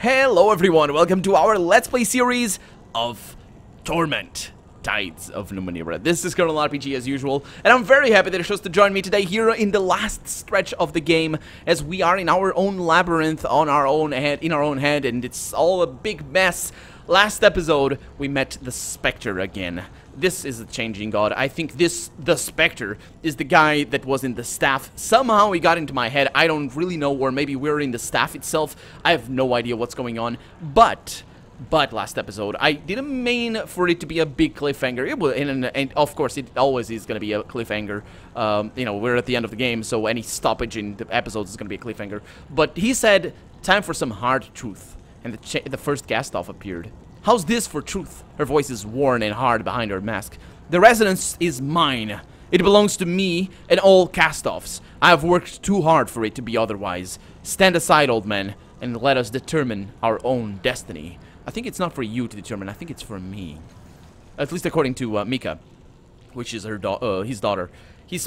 Hello everyone, welcome to our Let's Play series of Torment, Tides of Numenera. This is Colonel RPG as usual, and I'm very happy that you chose to join me today here in the last stretch of the game, as we are in our own labyrinth in our own head, and it's all a big mess. Last episode, we met the Specter again. This is a changing god. I think the Specter, is the guy that was in the staff. Somehow he got into my head. I don't really know, or maybe we're in the staff itself. I have no idea what's going on. But last episode, I didn't mean for it to be a big cliffhanger. It was, and of course, it always is going to be a cliffhanger. You know, we're at the end of the game, so any stoppage in the episodes is going to be a cliffhanger. But he said, time for some hard truth. And the first cast-off appeared. How's this for truth? Her voice is worn and hard behind her mask. The resonance is mine. It belongs to me and all cast-offs. I have worked too hard for it to be otherwise. Stand aside, old man, and let us determine our own destiny. I think it's not for you to determine. I think it's for me. At least according to Mika, which is his daughter. His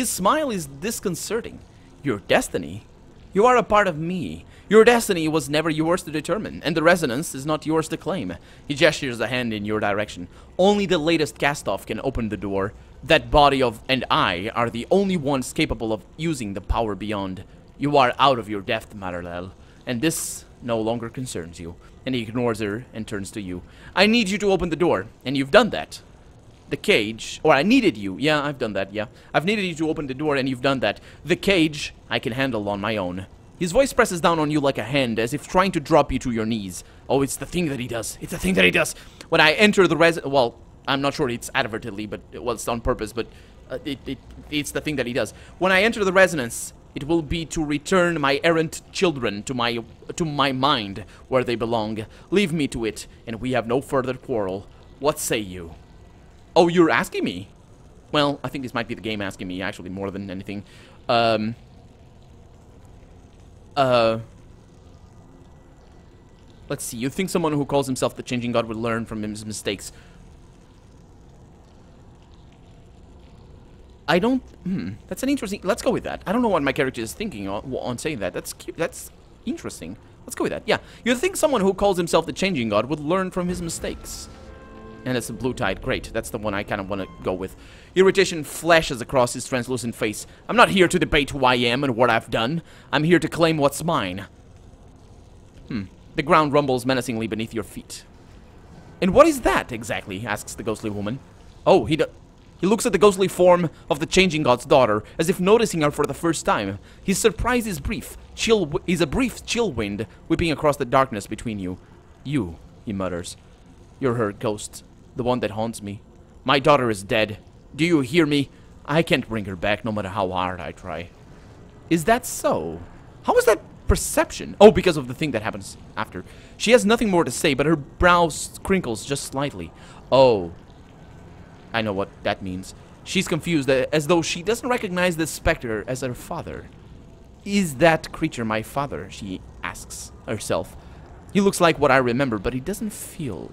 smile is disconcerting. Your destiny? You are a part of me. Your destiny was never yours to determine, and the resonance is not yours to claim. He gestures a hand in your direction. Only the latest cast-off can open the door. That body and I are the only ones capable of using the power beyond. You are out of your depth, Maralel, and this no longer concerns you. And he ignores her and turns to you. I need you to open the door, and you've done that. The cage, or I needed you. Yeah, I've done that, yeah. I've needed you to open the door, and you've done that. The cage, I can handle on my own. His voice presses down on you like a hand, as if trying to drop you to your knees. Oh, it's the thing that he does. It's the thing that he does. When I enter the well, I'm not sure it's advertently, but well, it's on purpose, but it's the thing that he does. When I enter the resonance, it will be to return my errant children to my mind, where they belong. Leave me to it, and we have no further quarrel. What say you? Oh, you're asking me? Well, I think this might be the game asking me, actually, more than anything. Let's see. You think someone who calls himself the Changing God would learn from his mistakes? I don't... That's an interesting... Let's go with that. I don't know what my character is thinking on saying that. That's cute. That's interesting. Let's go with that. Yeah. You think someone who calls himself the Changing God would learn from his mistakes? And it's a blue tide. Great. That's the one I kind of want to go with. Irritation flashes across his translucent face. I'm not here to debate who I am and what I've done. I'm here to claim what's mine. The ground rumbles menacingly beneath your feet. And what is that, exactly? Asks the ghostly woman. Oh, he looks at the ghostly form of the Changing God's daughter, as if noticing her for the first time. His surprise is brief. Is a brief chill wind whipping across the darkness between you. You, he mutters. You're her ghost. The one that haunts me. My daughter is dead. Do you hear me? I can't bring her back no matter how hard I try. Is that so? How is that perception? Oh, because of the thing that happens after. She has nothing more to say, but her brow crinkles just slightly. Oh. I know what that means. She's confused, as though she doesn't recognize the Spectre as her father. Is that creature my father? She asks herself. He looks like what I remember, but he doesn't feel...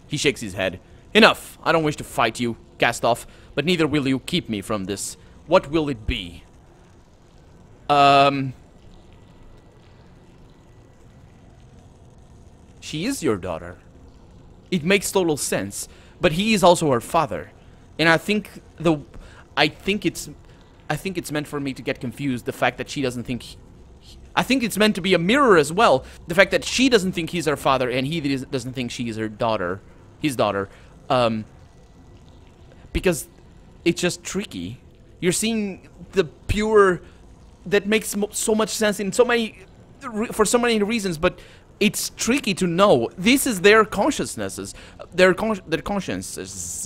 He shakes his head. Enough! I don't wish to fight you, cast-off, but neither will you keep me from this. What will it be? She is your daughter. It makes total sense, but he is also her father. And I think it's meant for me to get confused, the fact that she doesn't think... I think it's meant to be a mirror as well. The fact that she doesn't think he's her father and he doesn't think she is her daughter. His daughter. Because it's just tricky. You're seeing the pure... That makes so much sense in for so many reasons, but it's tricky to know. This is their consciousnesses. Their consciences.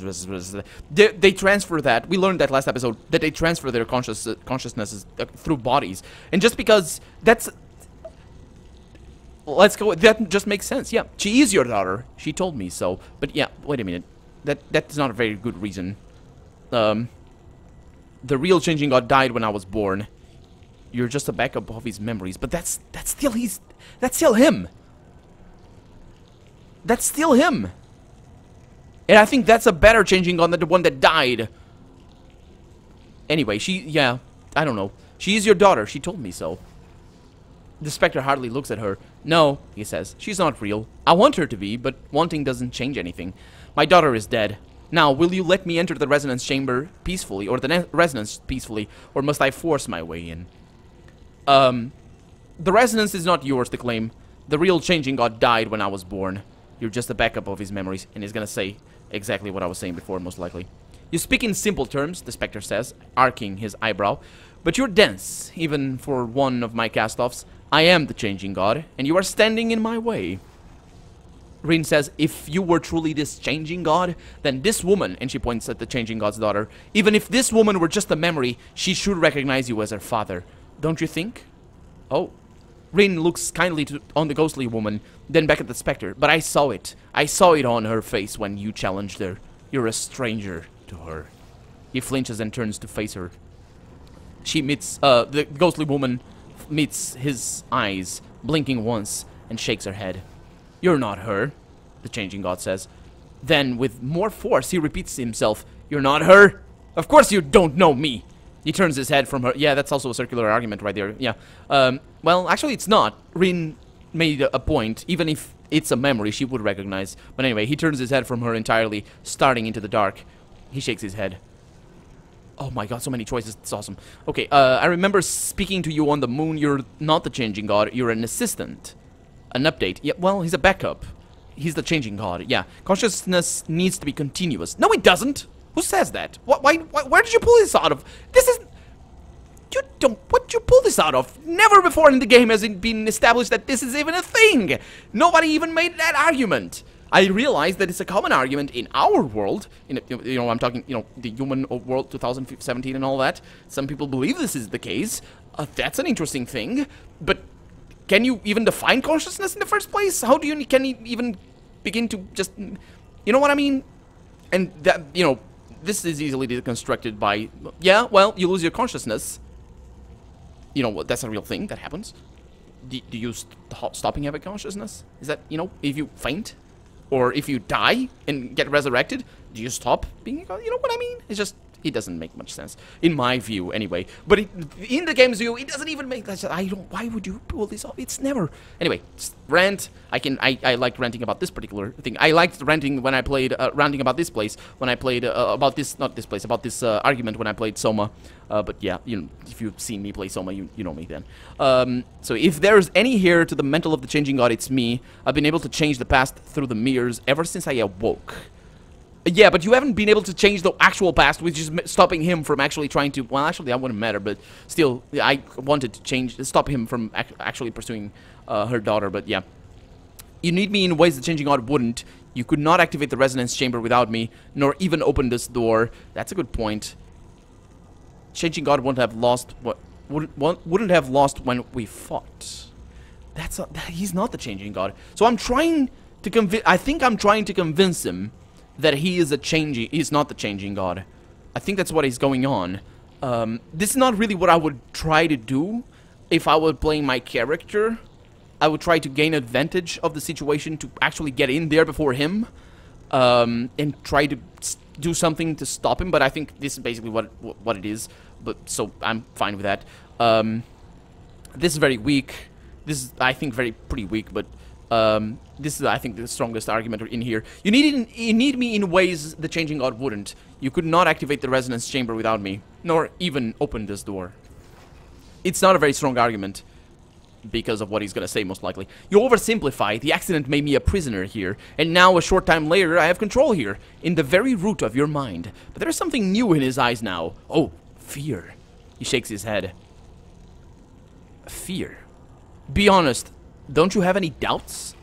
They transfer that. We learned that last episode, that they transfer their consciousnesses through bodies. And just because that's... Let's go. That just makes sense. Yeah, she is your daughter. She told me so. But yeah, wait a minute. That's not a very good reason. The real Changing God died when I was born. You're just a backup of his memories. But that's still him. That's still him. And I think that's a better Changing God than the one that died. Anyway, yeah, I don't know. She is your daughter. She told me so. The Spectre hardly looks at her. No, he says, she's not real. I want her to be, but wanting doesn't change anything. My daughter is dead. Now, will you let me enter the resonance chamber peacefully, or the resonance peacefully, or must I force my way in? The resonance is not yours to claim. The real changing god died when I was born. You're just a backup of his memories, and he's gonna say exactly what I was saying before, most likely. You speak in simple terms, the Spectre says, arcing his eyebrow, but you're dense, even for one of my cast-offs. I am the changing god, and you are standing in my way. Rin says, if you were truly this changing god, then this woman, and she points at the changing god's daughter, even if this woman were just a memory, she should recognize you as her father. Don't you think? Oh. Rin looks kindly on the ghostly woman, then back at the Spectre. But I saw it. I saw it on her face when you challenged her. You're a stranger to her. He flinches and turns to face her. She meets, the ghostly woman meets his eyes, blinking once, and shakes her head. You're not her, the changing god says. Then, with more force, he repeats himself. You're not her? Of course you don't know me. He turns his head from her. Yeah, that's also a circular argument right there. Yeah. Well, actually, it's not. Rin made a point. Even if it's a memory, she would recognize. But anyway, he turns his head from her entirely, starting into the dark. He shakes his head. Oh my god, so many choices. It's awesome. Okay, I remember speaking to you on the moon. You're not the changing god. You're an assistant. An update. Yeah, well, he's a backup. He's the changing god. Yeah. Consciousness needs to be continuous. No, it doesn't. Who says that? Why, where did you pull this out of? This is... You don't... What did you pull this out of? Never before in the game has it been established that this is even a thing. Nobody even made that argument. I realize that it's a common argument in our world. You know, I'm talking, you know, the human world 2017 and all that. Some people believe this is the case. That's an interesting thing. But can you even define consciousness in the first place? How do you... Can you even begin to just... You know what I mean? And that, you know... This is easily deconstructed by, yeah, well, you lose your consciousness. You know, that's a real thing that happens. Do you stopping having consciousness? Is that, you know, if you faint? Or if you die and get resurrected, do you stop being, you know what I mean? It's just, it doesn't make much sense. In my view, anyway. But in the game's view, it doesn't even make that sense. I don't, why would you pull this off? It's never. Anyway, rant. I liked ranting about this particular thing. I liked ranting when I played, ranting about this place, when I played, about this, not this place, about this argument when I played Soma. But yeah, you know, if you've seen me play Soma, you know me then. So if there's any here to the mental of the changing god, it's me. I've been able to change the past through the mirrors ever since I awoke. Yeah, but you haven't been able to change the actual past, which is stopping him from actually trying to... Well, actually, that wouldn't matter, but still, I wanted to stop him from actually pursuing her daughter, but yeah. You need me in ways the changing god wouldn't. You could not activate the resonance chamber without me, nor even open this door. That's a good point. Changing god wouldn't have lost wouldn't have lost when we fought. He's not the changing god. So I'm trying to convince... I think I'm trying to convince him that he is he's not the changing god. I think that's what is going on. This is not really what I would try to do if I were playing my character. I would try to gain advantage of the situation to actually get in there before him, and try to do something to stop him. But I think this is basically what it is. But so I'm fine with that. This is very weak. This is, I think, pretty weak. But this is, I think, the strongest argument in here. You need me in ways the changing god wouldn't. You could not activate the resonance chamber without me, nor even open this door. It's not a very strong argument, because of what he's gonna say, most likely. You oversimplify. The accident made me a prisoner here, and now, a short time later, I have control here, in the very root of your mind. But there is something new in his eyes now. Oh, fear. He shakes his head. Fear. Be honest. Don't you have any doubts?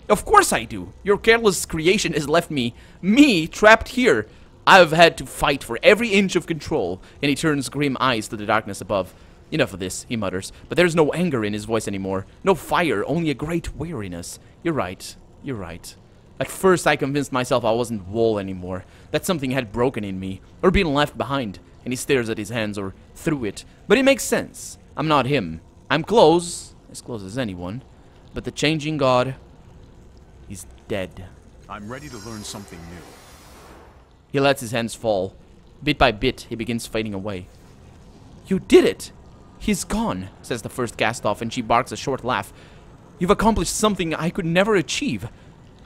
Of course I do. Your careless creation has left me trapped here. I've had to fight for every inch of control. And he turns grim eyes to the darkness above. Enough of this, he mutters. But there's no anger in his voice anymore. No fire, only a great weariness. You're right. You're right. At first I convinced myself I wasn't whole anymore. That something had broken in me. Or been left behind. And he stares at his hands or through it. But it makes sense. I'm not him. I'm close. As close as anyone. But the changing god is dead. I'm ready to learn something new. He lets his hands fall. Bit by bit, he begins fading away. You did it! He's gone, says the first cast-off, and she barks a short laugh. You've accomplished something I could never achieve.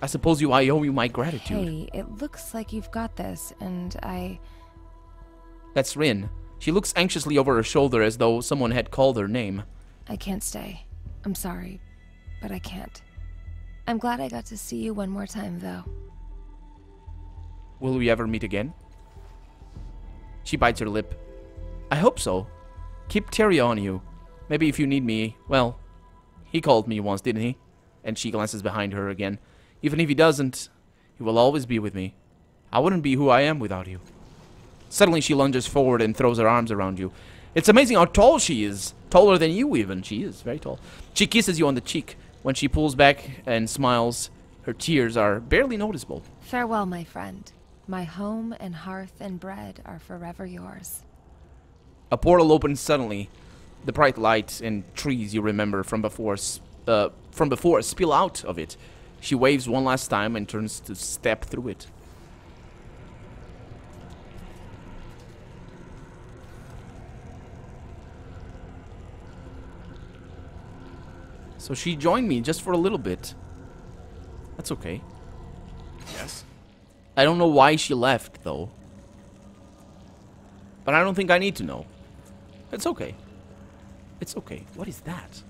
I suppose I owe you my gratitude. Hey, it looks like you've got this, and That's Rin. She looks anxiously over her shoulder as though someone had called her name. I can't stay. I'm sorry, but I can't. I'm glad I got to see you one more time, though. Will we ever meet again? She bites her lip. I hope so. Keep Terry on you. Maybe if you need me, well, he called me once, didn't he? And she glances behind her again. Even if he doesn't, he will always be with me. I wouldn't be who I am without you. Suddenly she lunges forward and throws her arms around you. It's amazing how tall she is. Taller than you even. She is very tall. She kisses you on the cheek. When she pulls back and smiles, her tears are barely noticeable. Farewell, my friend. My home and hearth and bread are forever yours. A portal opens suddenly. The bright light and trees you remember from before spill out of it. She waves one last time and turns to step through it. So she joined me just for a little bit. That's okay. Yes? I don't know why she left, though. But I don't think I need to know. It's okay. It's okay. What is that?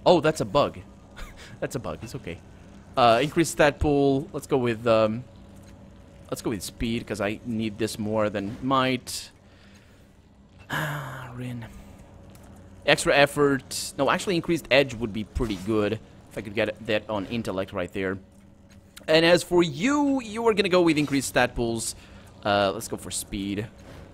Oh, that's a bug. That's a bug. It's okay. Increase stat pool. Let's go with speed because I need this more than might. Rin. Extra effort. No, actually increased edge would be pretty good if I could get that on intellect right there. And as for you, you are gonna go with increased stat pools. Let's go for speed.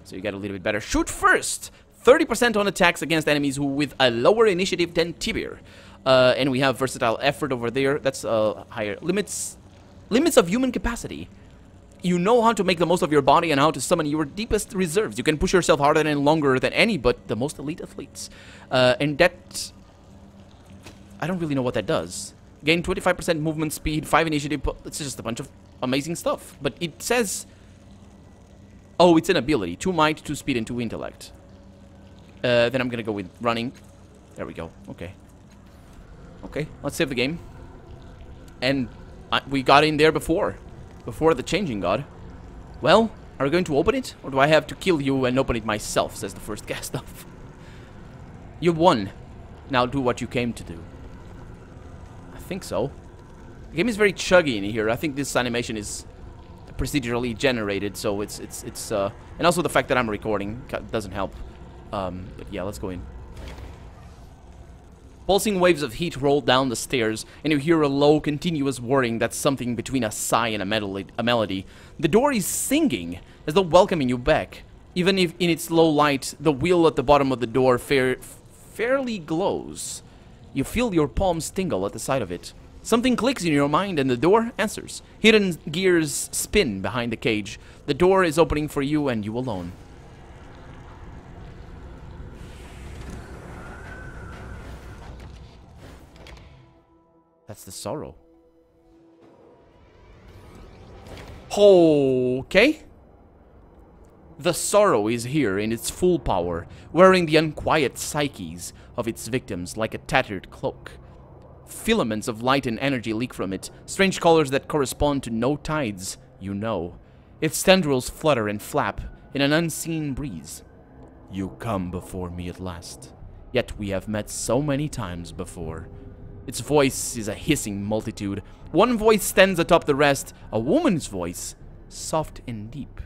So you get a little bit better. Shoot first. 30% on attacks against enemies who with a lower initiative than Tibir. And we have versatile effort over there. That's higher limits of human capacity. You know how to make the most of your body and how to summon your deepest reserves. You can push yourself harder and longer than any but the most elite athletes. And that... I don't really know what that does. Gain 25% movement speed, 5 initiative... It's just a bunch of amazing stuff. But it says... Oh, it's an ability. 2 might, 2 speed, and 2 intellect. Then I'm gonna go with running. There we go. Okay. Okay, let's save the game. And we got in there before the changing god. Well, are we going to open it? Or do I have to kill you and open it myself, says the first cast off. You won. Now do what you came to do. I think so. The game is very chuggy in here. I think this animation is procedurally generated, so it's and also the fact that I'm recording doesn't help. But yeah, let's go in. Pulsing waves of heat roll down the stairs, and you hear a low, continuous whirring that's something between a sigh and a melody. The door is singing, as though welcoming you back. Even if in its low light, the wheel at the bottom of the door fairly glows. You feel your palms tingle at the sight of it. Something clicks in your mind, and the door answers. Hidden gears spin behind the cage. The door is opening for you and you alone. That's the sorrow. Okay. The sorrow is here in its full power, wearing the unquiet psyches of its victims like a tattered cloak. Filaments of light and energy leak from it, strange colors that correspond to no tides, you know. Its tendrils flutter and flap in an unseen breeze. You come before me at last, yet we have met so many times before. Its voice is a hissing multitude. One voice stands atop the rest, a woman's voice, soft and deep.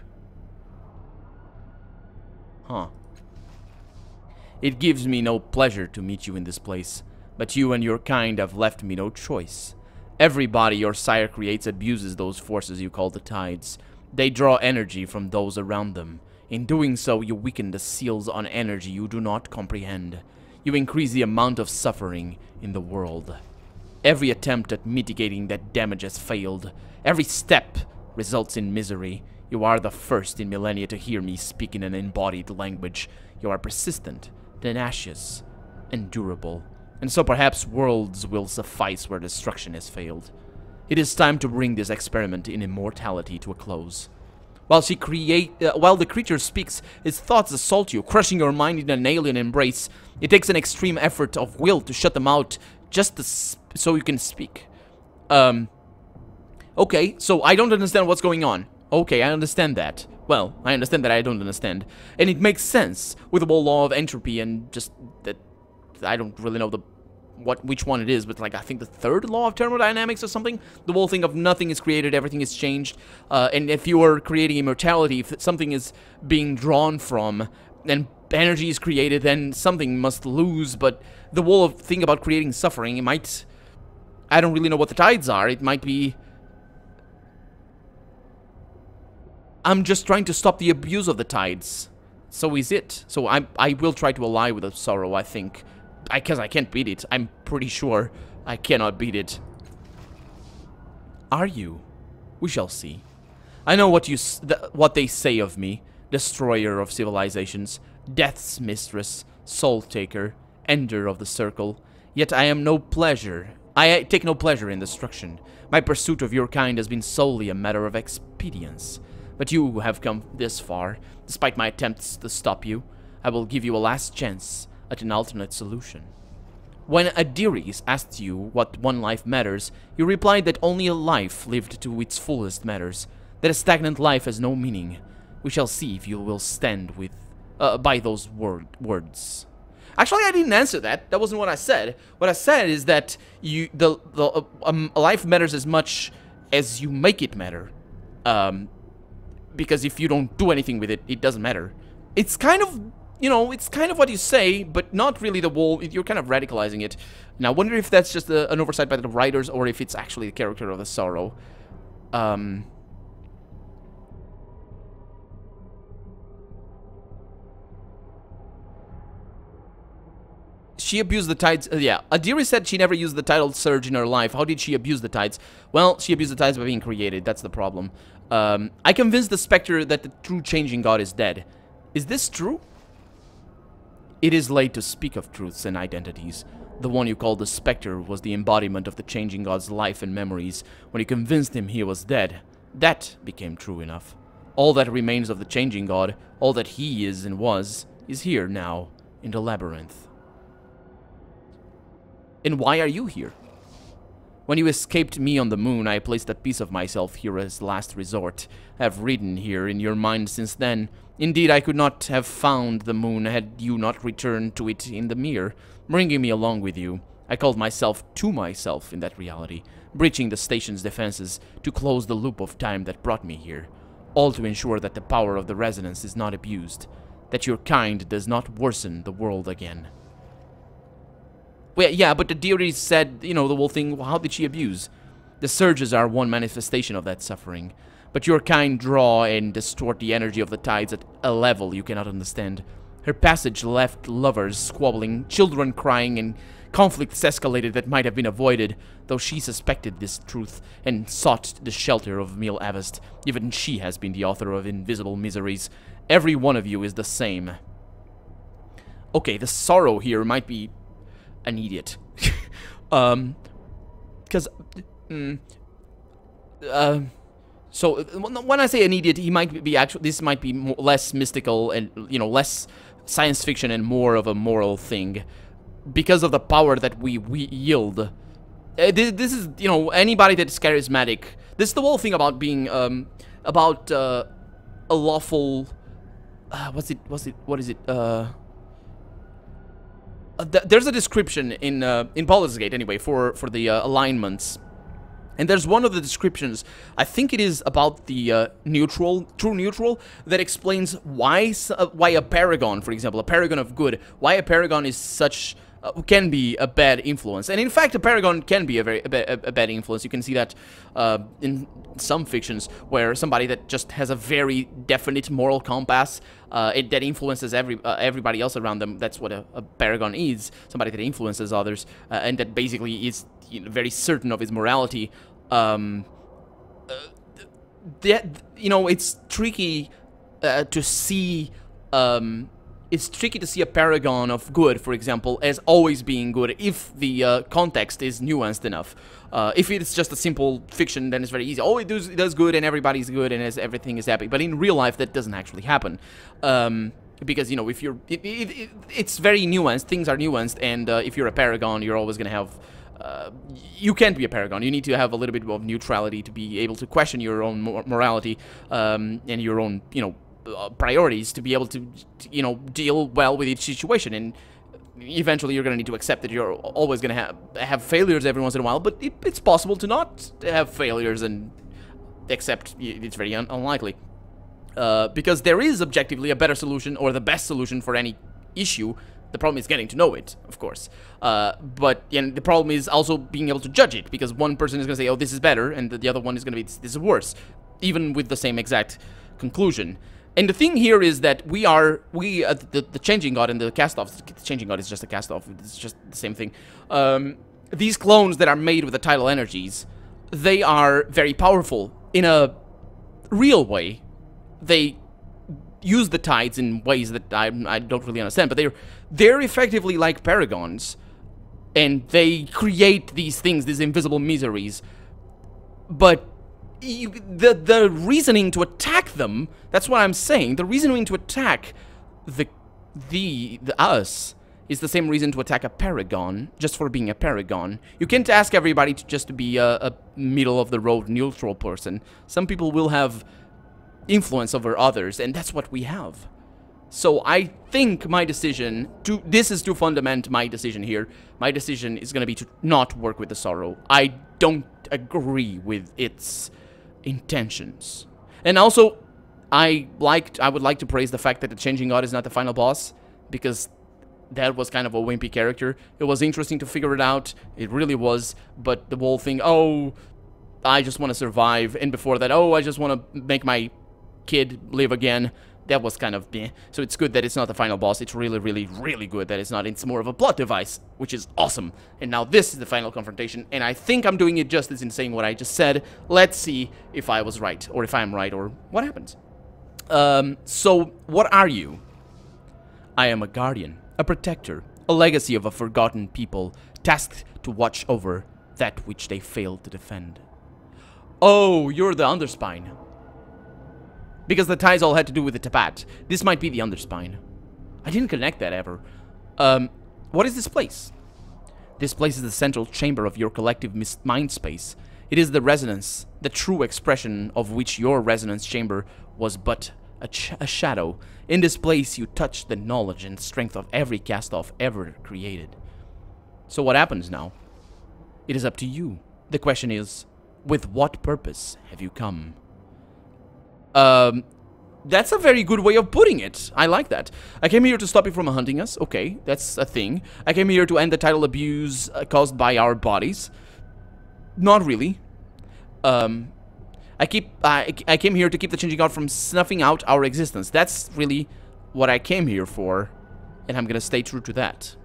Huh. It gives me no pleasure to meet you in this place, but you and your kind have left me no choice. Every body your sire creates abuses those forces you call the tides. They draw energy from those around them. In doing so, you weaken the seals on energy you do not comprehend. You increase the amount of suffering in the world. Every attempt at mitigating that damage has failed. Every step results in misery. You are the first in millennia to hear me speak in an embodied language. You are persistent, tenacious, and durable. And so perhaps worlds will suffice where destruction has failed. It is time to bring this experiment in immortality to a close. While while the creature speaks, its thoughts assault you, crushing your mind in an alien embrace. It takes an extreme effort of will to shut them out, just so you can speak. Okay, so I don't understand what's going on. Okay, I understand that. Well, I understand that I don't understand. And it makes sense with the whole law of entropy and just that I don't really know which one it is, but like I think the third law of thermodynamics or something. The whole thing of nothing is created, everything is changed. And if you are creating immortality, if something is being drawn from, and energy is created, then something must lose. But the whole thing about creating suffering, it might... I don't really know what the tides are. It might be... I'm just trying to stop the abuse of the tides. So is it. So I will try to ally with the sorrow, I think. Because I can't beat it. I'm pretty sure I cannot beat it. Are you? We shall see. I know what they say of me. Destroyer of civilizations. Death's mistress. Soul taker. Ender of the circle. Yet I am no pleasure. I take no pleasure in destruction. My pursuit of your kind has been solely a matter of expedience. But you have come this far. Despite my attempts to stop you, I will give you a last chance at an alternate solution. When Adiris asked you what one life matters, you replied that only a life lived to its fullest matters, that a stagnant life has no meaning. We shall see if you will stand by those words. Actually, I didn't answer that. That wasn't what I said. What I said is that life matters as much as you make it matter. Because if you don't do anything with it, it doesn't matter. It's kind of... You know, it's kind of what you say, but not really the whole... You're kind of radicalizing it. Now, I wonder if that's just an oversight by the writers, or if it's actually the character of the sorrow. She abused the tides... yeah, Adiri said she never used the tidal surge in her life. How did she abuse the tides? Well, she abused the tides by being created. That's the problem. I convinced the Spectre that the true changing god is dead. Is this true? It is late to speak of truths and identities. The one you called the Spectre was the embodiment of the changing god's life and memories. When you convinced him he was dead, that became true enough. All that remains of the changing god, all that he is and was, is here now, in the labyrinth. And why are you here? When you escaped me on the moon, I placed a piece of myself here as last resort. I have ridden here in your mind since then. Indeed, I could not have found the moon had you not returned to it in the mirror, bringing me along with you. I called myself to myself in that reality, breaching the station's defenses to close the loop of time that brought me here, all to ensure that the power of the resonance is not abused, that your kind does not worsen the world again. Well, yeah, but the Deities said, you know, the whole thing, well, how did she abuse? The surges are one manifestation of that suffering. But your kind draw and distort the energy of the tides at a level you cannot understand. Her passage left lovers squabbling, children crying, and conflicts escalated that might have been avoided, though she suspected this truth and sought the shelter of Mil Avest. Even she has been the author of invisible miseries. Every one of you is the same. Okay, the sorrow here might be an idiot. Because... So when I say an idiot, he might be actually. This might be less mystical and, you know, less science fiction and more of a moral thing, because of the power that we yield. This is, you know, anybody that's charismatic. This is the whole thing about being a lawful. What is it? There's a description in Baldur's Gate anyway for the alignments. And there's one of the descriptions, I think it is about the true neutral, that explains why a paragon, for example, a paragon of good, why a paragon is such, can be a bad influence. And in fact, a paragon can be a bad influence. You can see that in some fictions, where somebody that just has a very definite moral compass, that influences everybody else around them. That's what a paragon is, somebody that influences others, and that basically is, you know, very certain of his morality. That, you know, it's tricky to see it's tricky to see a paragon of good, for example, as always being good if the context is nuanced enough. If it's just a simple fiction, then it's very easy. Oh, it does good and everybody's good and everything is happy. But in real life, that doesn't actually happen. Because, you know, if you're... it's very nuanced. Things are nuanced. And if you're a paragon, you're always going to have... you can't be a paragon. You need to have a little bit of neutrality to be able to question your own morality and your own, you know, priorities to be able to, you know, deal well with each situation. And eventually you're going to need to accept that you're always going to have failures every once in a while, but it's possible to not have failures and accept it's very unlikely. Because there is objectively a better solution or the best solution for any issue. The problem is getting to know it, of course. But the problem is also being able to judge it, because one person is going to say, oh, this is better, and the other one is going to be, this is worse, even with the same exact conclusion. And the thing here is that the Changing God and the cast-offs, the Changing God is just a cast-off, it's just the same thing. These clones that are made with the tidal energies, they are very powerful in a real way. They use the tides in ways that I don't really understand, but they're effectively like paragons, and they create these things, these invisible miseries. But the reasoning to attack them, that's what I'm saying. The reasoning to attack the us is the same reason to attack a paragon, just for being a paragon. You can't ask everybody to just be a middle-of-the-road neutral person. Some people will have influence over others, and that's what we have. So I think my decision this is to fundament my decision here. My decision is going to be to not work with the sorrow. I don't agree with its intentions. And also, I would like to praise the fact that the Changing God is not the final boss, because that was kind of a wimpy character. It was interesting to figure it out. It really was. But the whole thing, oh, I just want to survive, and before that, oh, I just want to make my kid live again. That was kind of meh. So it's good that it's not the final boss. It's really, really, really good that it's not. It's more of a plot device, which is awesome. And now this is the final confrontation, and I think I'm doing it justice in saying what I just said. Let's see if I was right, or if I'm right, or what happens. So, what are you? I am a guardian, a protector, a legacy of a forgotten people, tasked to watch over that which they failed to defend. Oh, you're the underspine. Because the ties all had to do with the Tabat. This might be the underspine. I didn't connect that ever. What is this place? This place is the central chamber of your collective mind space. It is the resonance, the true expression of which your resonance chamber was but a shadow. In this place you touch the knowledge and strength of every cast-off ever created. So what happens now? It is up to you. The question is, with what purpose have you come? That's a very good way of putting it. I like that. I came here to stop you from hunting us. Okay, that's a thing. I came here to end the tidal abuse caused by our bodies. Not really. I came here to keep the Changing God from snuffing out our existence. That's really what I came here for, and I'm gonna stay true to that.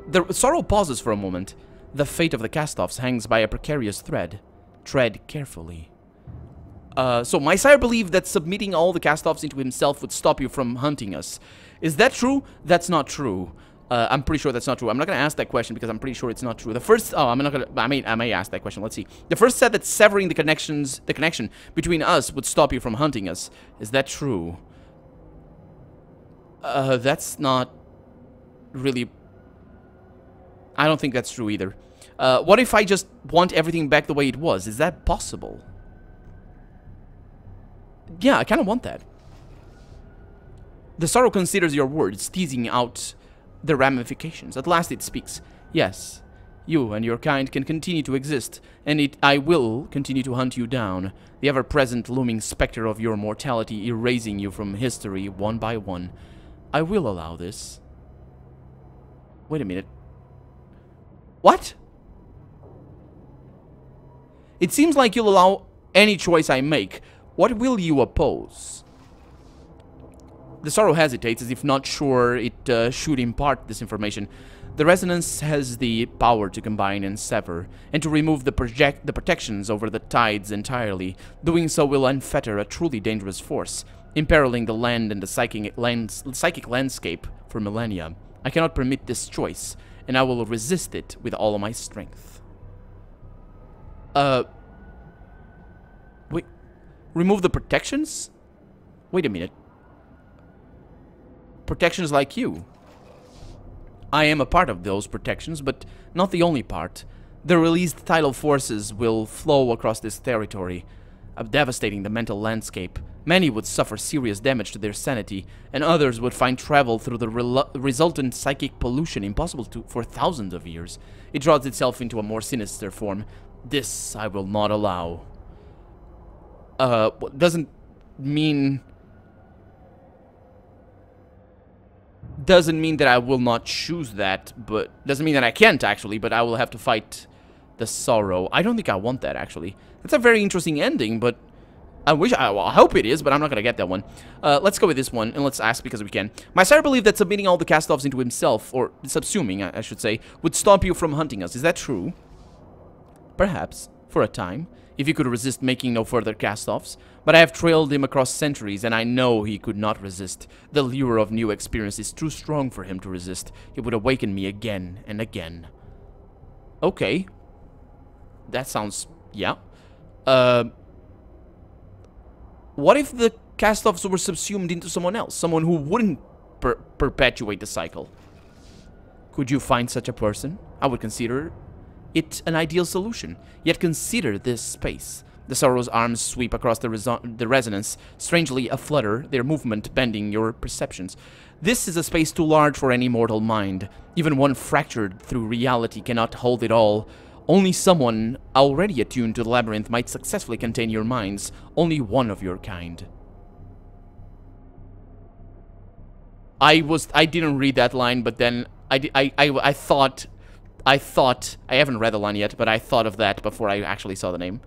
The sorrow pauses for a moment. The fate of the cast-offs hangs by a precarious thread. Tread carefully. So my sire believed that submitting all the cast-offs into himself would stop you from hunting us. Is that true? That's not true. I'm pretty sure that's not true. I'm not gonna ask that question because I'm pretty sure it's not true. The first, I may ask that question. Let's see. The first said that severing the connection between us would stop you from hunting us. Is that true? That's not really. I don't think that's true either. What if I just want everything back the way it was? Is that possible? Yeah, I kind of want that. The sorrow considers your words, teasing out the ramifications. At last it speaks. Yes, you and your kind can continue to exist, and I will continue to hunt you down, the ever-present looming specter of your mortality erasing you from history one by one. I will allow this. Wait a minute. What? It seems like you'll allow any choice I make. What will you oppose? The sorrow hesitates, as if not sure it should impart this information. The resonance has the power to combine and sever, and to remove the protections over the tides entirely. Doing so will unfetter a truly dangerous force. imperiling the land and the psychic landscape for millennia. I cannot permit this choice, and I will resist it with all of my strength. Wait. Remove the protections? Wait a minute. Protections like you. I am a part of those protections, but not the only part. The released tidal forces will flow across this territory, devastating the mental landscape. Many would suffer serious damage to their sanity, and others would find travel through the resultant psychic pollution impossible for thousands of years. It draws itself into a more sinister form. This I will not allow. Doesn't mean that I will not choose that, but doesn't mean that I can't actually, but I will have to fight the sorrow. I don't think I want that actually. That's a very interesting ending, but I hope it is, but I'm not gonna get that one. Let's go with this one, and let's ask because we can. My sire believed that submitting all the cast-offs into himself, or subsuming, I should say, would stop you from hunting us. Is that true? Perhaps, for a time, if he could resist making no further cast-offs. But I have trailed him across centuries, and I know he could not resist. The lure of new experience is too strong for him to resist. It would awaken me again and again. Okay. That sounds... yeah. What if the cast-offs were subsumed into someone else? Someone who wouldn't perpetuate the cycle? Could you find such a person? I would consider it an ideal solution. Yet consider this space. The sorrow's arms sweep across the resonance, strangely aflutter, their movement bending your perceptions. This is a space too large for any mortal mind. Even one fractured through reality cannot hold it all. Only someone already attuned to the labyrinth might successfully contain your minds. Only one of your kind. I didn't read that line, but then I thought, I haven't read the line yet, but I thought of that before I actually saw the name.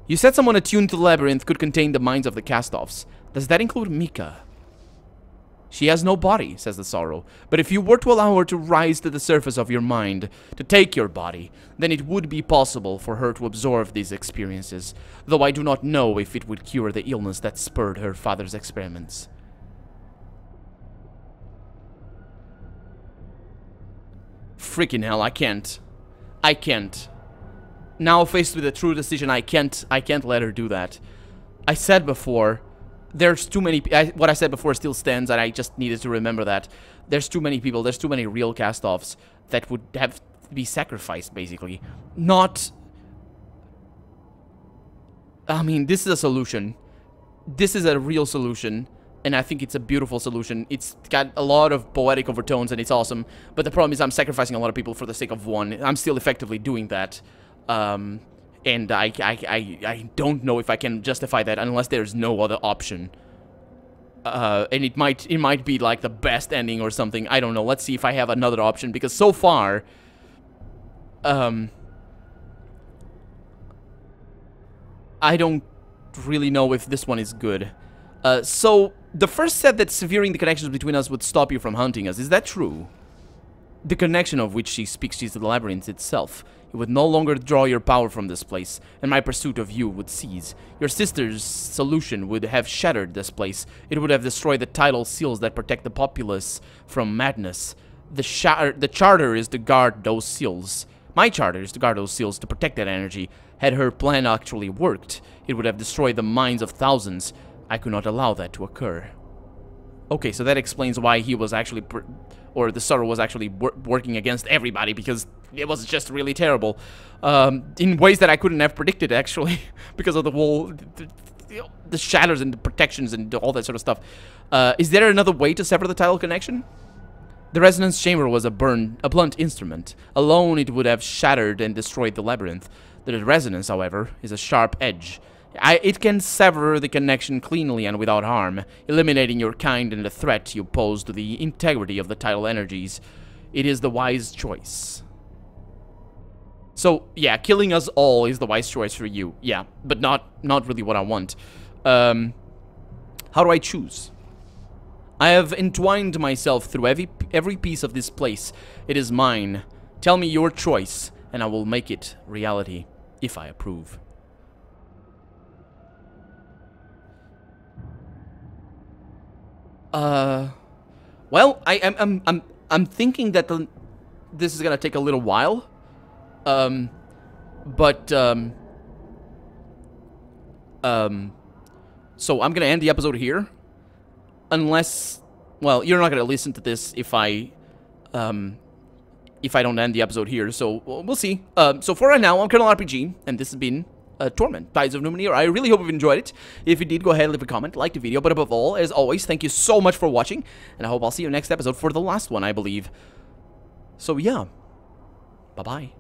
You said someone attuned to the labyrinth could contain the minds of the cast-offs. Does that include Mika? She has no body, says the sorrow. But if you were to allow her to rise to the surface of your mind, to take your body, then it would be possible for her to absorb these experiences, though I do not know if it would cure the illness that spurred her father's experiments. Freaking hell, I can't. I can't. Now faced with a true decision, I can't let her do that. I said before... there's too many... what I said before still stands, and I just needed to remember that. There's too many people, there's too many real cast-offs that would have to be sacrificed, basically. Not... I mean, this is a solution. This is a real solution, and I think it's a beautiful solution. It's got a lot of poetic overtones, and it's awesome. But the problem is I'm sacrificing a lot of people for the sake of one. I'm still effectively doing that. And I don't know if I can justify that unless there's no other option. And it might be like the best ending or something. I don't know. Let's see if I have another option, because so far, I don't really know if this one is good. So the first said that severing the connections between us would stop you from hunting us. Is that true? The connection of which she speaks is the labyrinth itself. It would no longer draw your power from this place, and my pursuit of you would cease. Your sister's solution would have shattered this place. It would have destroyed the tidal seals that protect the populace from madness. The charter is to guard those seals. My charter is to guard those seals, to protect that energy. Had her plan actually worked, it would have destroyed the minds of thousands. I could not allow that to occur. Okay, so that explains why he was actually... or the sorrow was actually working against everybody, because it was just really terrible. In ways that I couldn't have predicted, actually, because of the whole... the shatters and the protections and all that sort of stuff. Is there another way to sever the tidal connection? The resonance chamber was a blunt instrument. Alone, it would have shattered and destroyed the labyrinth. The resonance, however, is a sharp edge. It can sever the connection cleanly and without harm, eliminating your kind and the threat you pose to the integrity of the tidal energies. It is the wise choice. So, yeah, killing us all is the wise choice for you. Yeah, but not really what I want. How do I choose? I have entwined myself through every piece of this place. It is mine. Tell me your choice, and I will make it reality, if I approve. Well, I'm thinking that this is gonna take a little while. So I'm gonna end the episode here. Unless, well, you're not gonna listen to this if I don't end the episode here, so we'll see. So for right now, I'm Colonel RPG, and this has been Torment, Tides of Numenera. I really hope you've enjoyed it. If you did, go ahead, leave a comment, like the video, but above all, as always, thank you so much for watching, and I hope I'll see you next episode for the last one, I believe. So yeah, bye-bye.